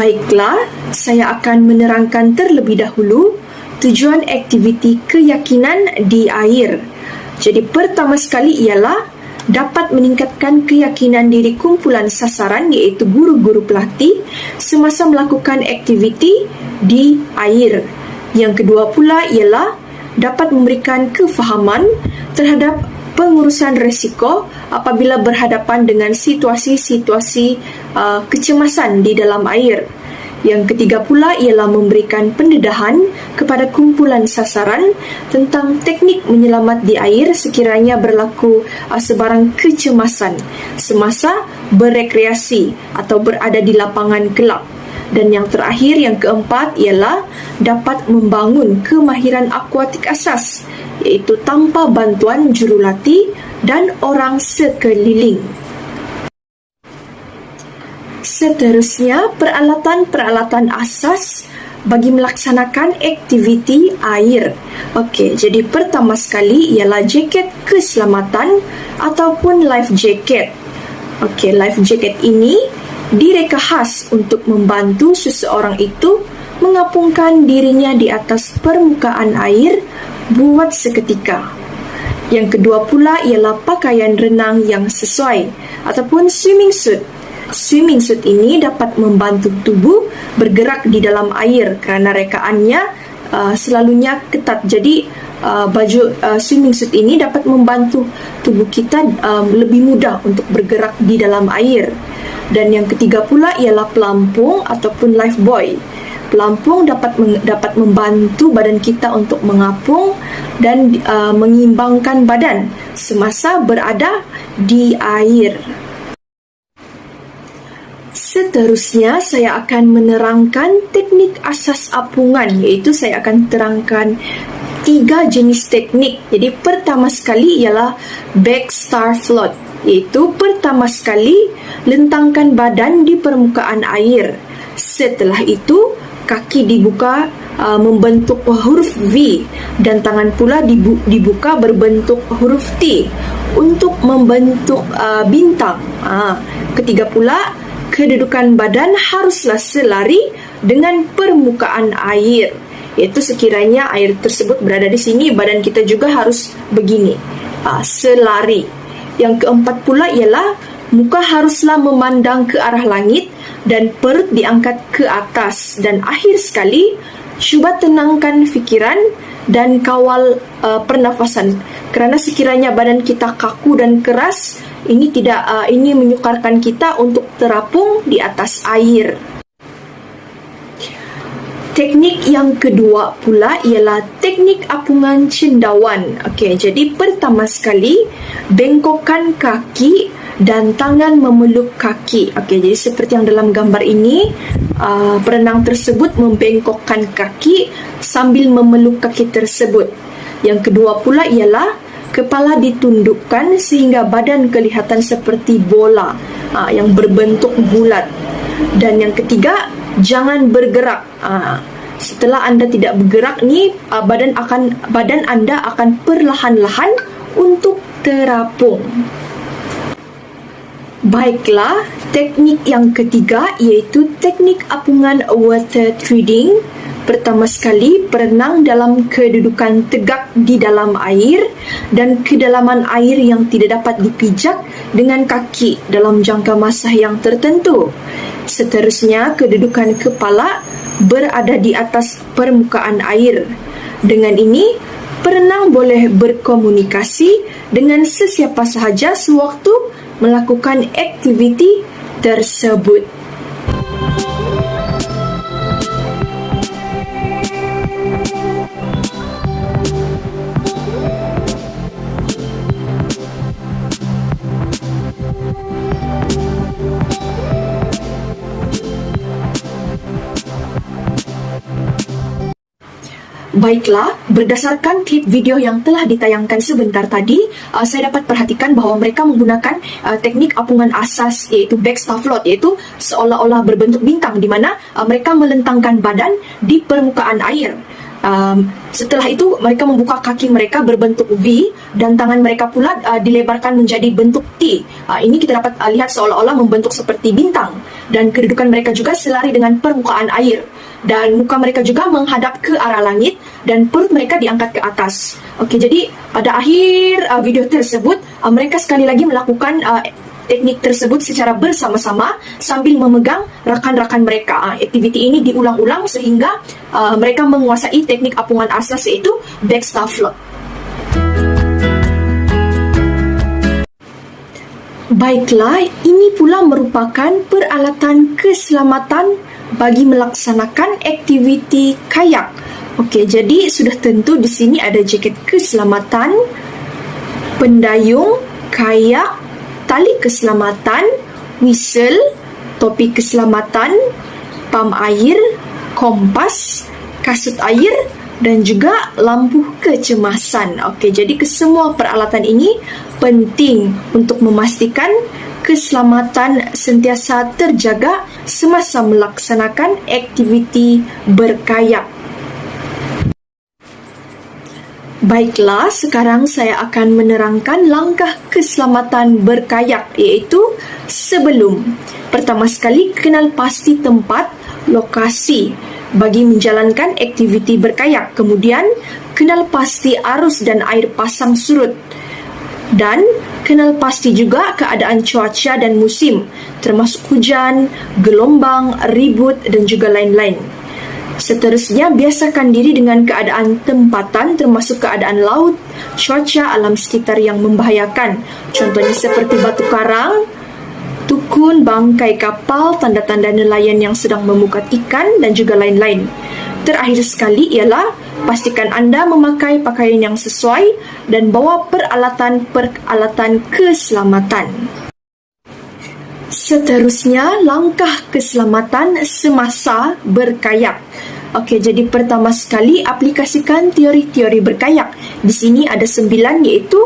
Baiklah, saya akan menerangkan terlebih dahulu tujuan aktiviti keyakinan di air. Jadi pertama sekali ialah dapat meningkatkan keyakinan diri kumpulan sasaran iaitu guru-guru pelatih semasa melakukan aktiviti di air. Yang kedua pula ialah dapat memberikan kefahaman terhadap pengurusan risiko apabila berhadapan dengan situasi-situasi kecemasan di dalam air. Yang ketiga pula ialah memberikan pendedahan kepada kumpulan sasaran tentang teknik menyelamat di air sekiranya berlaku sebarang kecemasan semasa berekreasi atau berada di lapangan gelap. Dan yang terakhir, yang keempat ialah dapat membangun kemahiran akuatik asas iaitu tanpa bantuan jurulatih dan orang sekeliling. Seterusnya, peralatan-peralatan asas bagi melaksanakan aktiviti air. Okey, jadi pertama sekali ialah jaket keselamatan ataupun life jacket. Okey, life jacket ini direka khas untuk membantu seseorang itu mengapungkan dirinya di atas permukaan air buat seketika. Yang kedua pula ialah pakaian renang yang sesuai ataupun swimming suit. Swimming suit ini dapat membantu tubuh bergerak di dalam air kerana rekaannya selalunya ketat. Jadi baju swimming suit ini dapat membantu tubuh kita lebih mudah untuk bergerak di dalam air. Dan yang ketiga pula ialah pelampung ataupun life buoy. Pelampung dapat membantu badan kita untuk mengapung dan mengimbangkan badan semasa berada di air. Seterusnya, saya akan menerangkan teknik asas apungan, iaitu saya akan terangkan 3 jenis teknik. Jadi pertama sekali ialah back star float, iaitu pertama sekali lentangkan badan di permukaan air. Setelah itu, kaki dibuka membentuk huruf V dan tangan pula dibuka berbentuk huruf T untuk membentuk bintang. Ketiga pula, kedudukan badan haruslah selari dengan permukaan air. Iaitu sekiranya air tersebut berada di sini, badan kita juga harus begini, selari. Yang keempat pula ialah muka haruslah memandang ke arah langit dan perut diangkat ke atas. Dan akhir sekali, cuba tenangkan fikiran dan kawal pernafasan. Kerana sekiranya badan kita kaku dan keras, ini menyukarkan kita untuk terapung di atas air. Teknik yang kedua pula ialah teknik apungan cendawan. Okey, jadi pertama sekali bengkokkan kaki dan tangan memeluk kaki. Okey, jadi seperti yang dalam gambar ini, perenang tersebut membengkokkan kaki sambil memeluk kaki tersebut. Yang kedua pula ialah kepala ditundukkan sehingga badan kelihatan seperti bola yang berbentuk bulat. Dan yang ketiga, jangan bergerak. Setelah anda tidak bergerak ni, badan anda akan perlahan-lahan untuk terapung. Baiklah, teknik yang ketiga iaitu teknik apungan water treading. Pertama sekali, berenang dalam kedudukan tegak di dalam air dan kedalaman air yang tidak dapat dipijak dengan kaki dalam jangka masa yang tertentu. Seterusnya, kedudukan kepala berada di atas permukaan air. Dengan ini, perenang boleh berkomunikasi dengan sesiapa sahaja sewaktu melakukan aktiviti tersebut. Baiklah, berdasarkan klip video yang telah ditayangkan sebentar tadi, saya dapat perhatikan bahawa mereka menggunakan teknik apungan asas iaitu back star float, iaitu seolah-olah berbentuk bintang di mana mereka melentangkan badan di permukaan air. Setelah itu mereka membuka kaki mereka berbentuk V dan tangan mereka pula dilebarkan menjadi bentuk T. Ini kita dapat lihat seolah-olah membentuk seperti bintang, dan kedudukan mereka juga selari dengan permukaan air, dan muka mereka juga menghadap ke arah langit dan perut mereka diangkat ke atas. Okey, jadi pada akhir video tersebut mereka sekali lagi melakukan teknik tersebut secara bersama-sama sambil memegang rakan-rakan mereka. Aktiviti ini diulang-ulang sehingga mereka menguasai teknik apungan asas, iaitu backstaff float. Baiklah, ini pula merupakan peralatan keselamatan bagi melaksanakan aktiviti kayak. Okey, jadi sudah tentu di sini ada jaket keselamatan, pendayung, kayak, tali keselamatan, whistle, topi keselamatan, pam air, kompas, kasut air dan juga lampu kecemasan. Okey, jadi kesemua peralatan ini penting untuk memastikan keselamatan sentiasa terjaga semasa melaksanakan aktiviti berkayak. Baiklah, sekarang saya akan menerangkan langkah keselamatan berkayak, iaitu sebelum. Pertama sekali, kenal pasti tempat, lokasi bagi menjalankan aktiviti berkayak. Kemudian, kenal pasti arus dan air pasang surut. Dan kenal pasti juga keadaan cuaca dan musim, termasuk hujan, gelombang, ribut dan juga lain-lain. Seterusnya, biasakan diri dengan keadaan tempatan termasuk keadaan laut, cuaca, alam sekitar yang membahayakan. Contohnya seperti batu karang, tukun, bangkai kapal, tanda-tanda nelayan yang sedang memukat ikan dan juga lain-lain. Terakhir sekali ialah pastikan anda memakai pakaian yang sesuai dan bawa peralatan keselamatan. Seterusnya, langkah keselamatan semasa berkayak. Okey, jadi pertama sekali aplikasikan teori-teori berkayak. Di sini ada 9, iaitu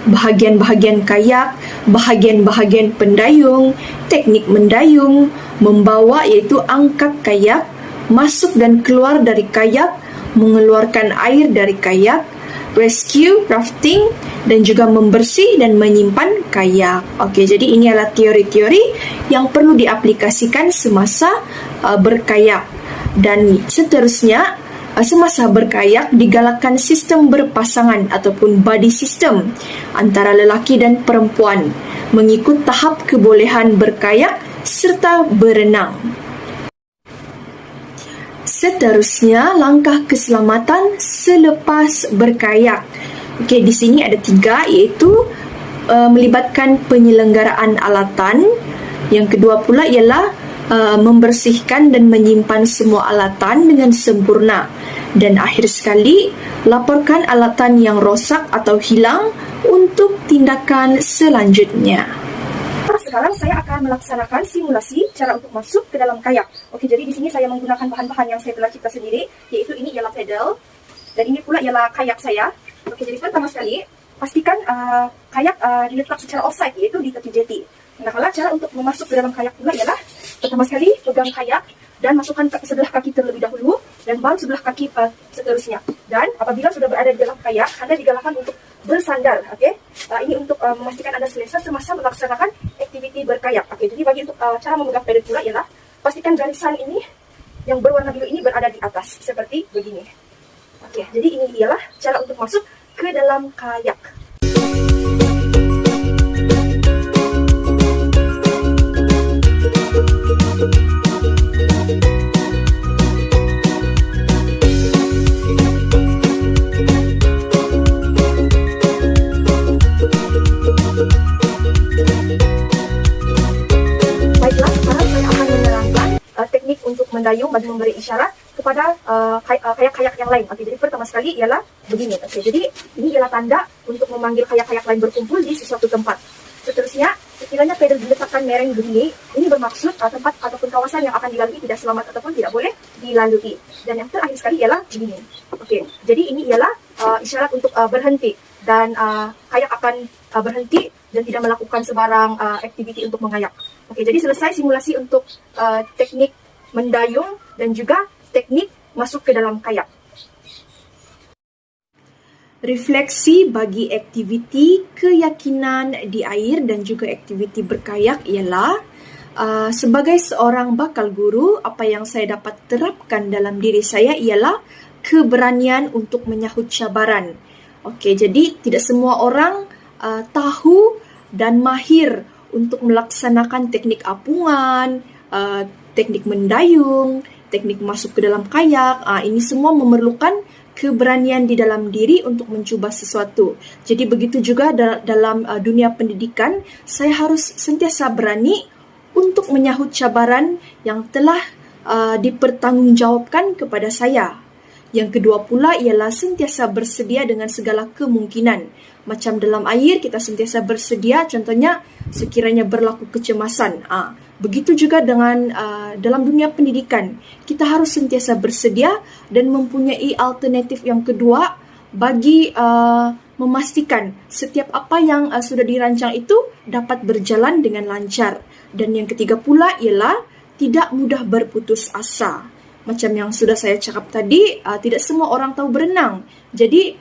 bahagian-bahagian kayak, bahagian-bahagian pendayung, teknik mendayung, membawa iaitu angkat kayak, masuk dan keluar dari kayak, mengeluarkan air dari kayak, rescue, rafting dan juga membersih dan menyimpan kayak. Okey, jadi ini adalah teori-teori yang perlu diaplikasikan semasa berkayak. Dan seterusnya, semasa berkayak digalakkan sistem berpasangan ataupun buddy system antara lelaki dan perempuan mengikut tahap kebolehan berkayak serta berenang. Seterusnya, langkah keselamatan selepas berkayak. Okey, di sini ada 3, iaitu melibatkan penyelenggaraan alatan. Yang kedua pula ialah membersihkan dan menyimpan semua alatan dengan sempurna. Dan akhir sekali, laporkan alatan yang rosak atau hilang untuk tindakan selanjutnya. Sekarang saya akan melaksanakan simulasi cara untuk masuk ke dalam kayak. Okey, jadi di sini saya menggunakan bahan-bahan yang saya telah cipta sendiri, iaitu ini ialah pedal dan ini pula ialah kayak saya. Okey, jadi pertama sekali pastikan kayak diletak secara offside, iaitu di tepi jeti. Nah, kalau cara untuk memasuk ke dalam kayak pula ialah pertama sekali pegang kayak dan masukkan sebelah kaki terlebih dahulu dan baru sebelah kaki seterusnya. Dan apabila sudah berada di dalam kayak, anda digalakkan untuk bersandar. Okey, ini untuk memastikan anda selesa semasa melaksanakan aktiviti berkayak. Okey, jadi bagi untuk cara memegang pedal pula ialah pastikan garisan ini yang berwarna biru ini berada di atas seperti begini. Okey, jadi ini ialah cara untuk masuk ke dalam kayak. Teknik untuk mendayung bagi memberi isyarat kepada kayak-kayak yang lain. Okey, jadi pertama sekali ialah begini. Okey, jadi ini ialah tanda untuk memanggil kayak-kayak lain berkumpul di sesuatu tempat. Seterusnya, sekiranya pedal diletakkan mereng begini, ini bermaksud tempat ataupun kawasan yang akan dilalui tidak selamat ataupun tidak boleh dilalui. Dan yang terakhir sekali ialah begini. Okey, jadi ini ialah isyarat untuk berhenti dan kayak akan berhenti dan tidak melakukan sebarang aktiviti untuk mengayak. Okey, jadi selesai simulasi untuk teknik mendayung dan juga teknik masuk ke dalam kayak. refleksi bagi aktiviti keyakinan di air dan juga aktiviti berkayak ialah sebagai seorang bakal guru, apa yang saya dapat terapkan dalam diri saya ialah keberanian untuk menyahut cabaran. Okey, jadi tidak semua orang tahu dan mahir untuk melaksanakan teknik apungan, teknik mendayung, teknik masuk ke dalam kayak. Ini semua memerlukan keberanian di dalam diri untuk mencuba sesuatu. Jadi begitu juga dalam dunia pendidikan, saya harus sentiasa berani untuk menyahut cabaran yang telah dipertanggungjawabkan kepada saya. Yang kedua pula ialah sentiasa bersedia dengan segala kemungkinan. Macam dalam air, kita sentiasa bersedia, contohnya sekiranya berlaku kecemasan. Begitu juga dengan dalam dunia pendidikan, kita harus sentiasa bersedia dan mempunyai alternatif yang kedua bagi memastikan setiap apa yang sudah dirancang itu dapat berjalan dengan lancar. Dan yang ketiga pula ialah tidak mudah berputus asa. Macam yang sudah saya cakap tadi, tidak semua orang tahu berenang. Jadi,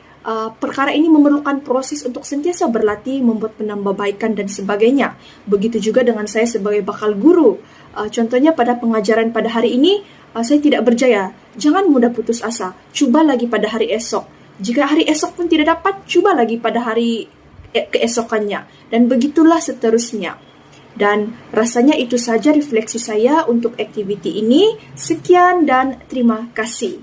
perkara ini memerlukan proses untuk sentiasa berlatih, membuat penambahbaikan dan sebagainya. Begitu juga dengan saya sebagai bakal guru. Contohnya pada pengajaran pada hari ini, saya tidak berjaya. Jangan mudah putus asa. Cuba lagi pada hari esok. Jika hari esok pun tidak dapat, cuba lagi pada hari keesokannya. Dan begitulah seterusnya. Dan rasanya itu saja refleksi saya untuk aktiviti ini. Sekian dan terima kasih.